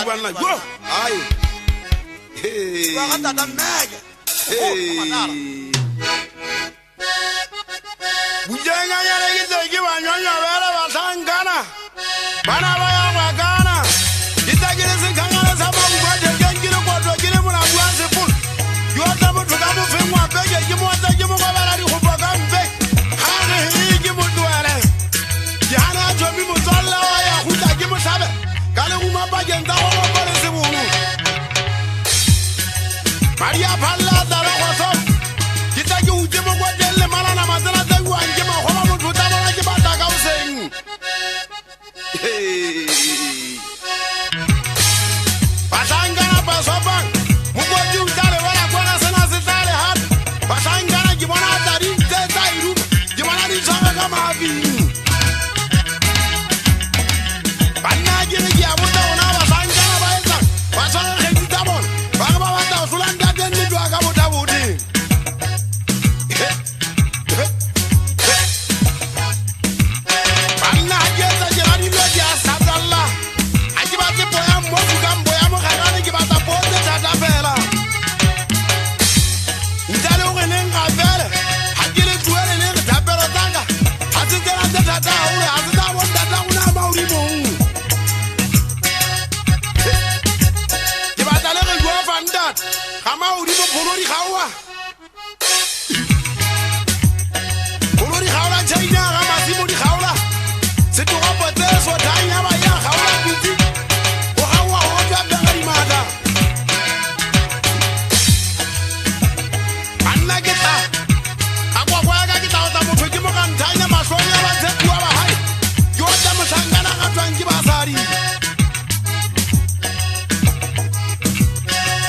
bana yo ai ba ga tata mmeke bujenga yale gitegi banyonya bere basangana bana baya bagana gitagire sinkangana sama ngwade gengire kwato gire muna bwanze full yo tabu tukamu fimwa bege gimwata gimu kwabala di kuboga mbe hane higi mutwele jana jomi mutolla waya huta gimu sabe kale umabage ndawo mbale sibunu Maria Palla dara kwaso gitagi ujemo kwadele mana na mazana tagu anjema hoba mututa bala kibata kausen Pasangana pasoban mugoji utale wala kwana sana sitale hat Pasangana gimana dari teta iru gimana di sanga kama havi Panna gine gi abuta ona pasangana baeza pasanga khedita bon baba bata usulanda denni do aga buta budi Panna geta jirani lo dia sadalla ajibati boya mofu gambo ya mo khagane gibata bote tata fela Ndale ngene ngavele hakile tuwele ne tapero tanga atitela tata ule atita wonda tanga mauri mo Gibata le go fandat kama uri mo polori khawa Polori khawa chaina kama simu di khawa Situ kapote so tanya ba ya khawa biti o khawa o jabda ngari mada Anna kita akwa kwa ga kita ota mo thuki mo kan tanya mashonya ba zetu ba hai yo da mo sangana ka twangi ba sari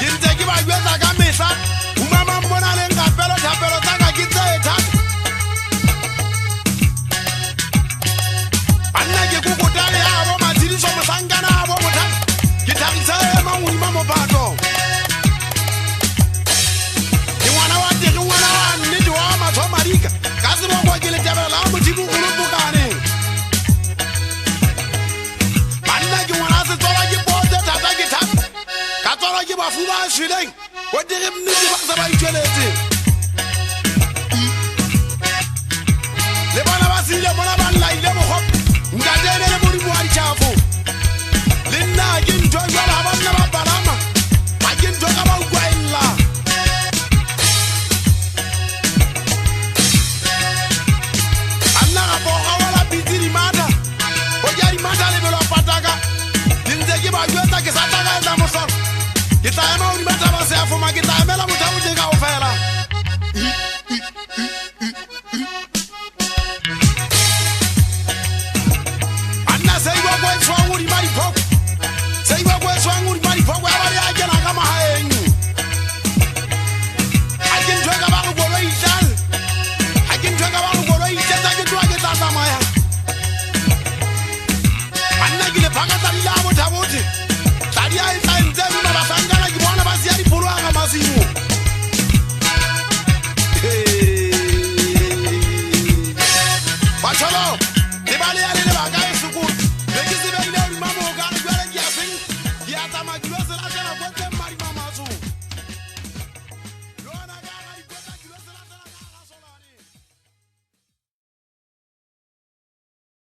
Kinte ki ba yeza ka mesa umama mbona lenga pelo tapelo tanga kinte eta Anna ke kukutale abo matiri so musangana abo muta Kitangisa ema unima mo pato Ni wana wa nidi wa mato marika Kazi mo kwa gile tebele la mutibu urubu kane Anna ki wana se tola ki bote tata ki tap Katola ki bafuma shileng Wadiri mnidi baksa ba ikelezi Le bana basile mona bala ile mo hop Ngadene le muri mwari chafu Linna agin joga la banna ba balama Agin joga ba ugwaila Anna ga boga wala bidiri mata Ojari mata le belo pataka Dinzegi ba gweta ke sataka za mosor Kita ema uri mata ba se afuma kita emela mutawu jenga ofela Anna sei wa kwa swanguri mari pok Sei wa kwa swanguri mari pok abali ajena kama haenyu Ajin joga ba ko goro ital Ajin joga ba ko goro ital ta gitu age tata maya Anna gile panga tari ya mo tabuti Tari ai sai nzemu na basangana gibona basiari pulu anga masimu Wacholo Dibali ale ne bagai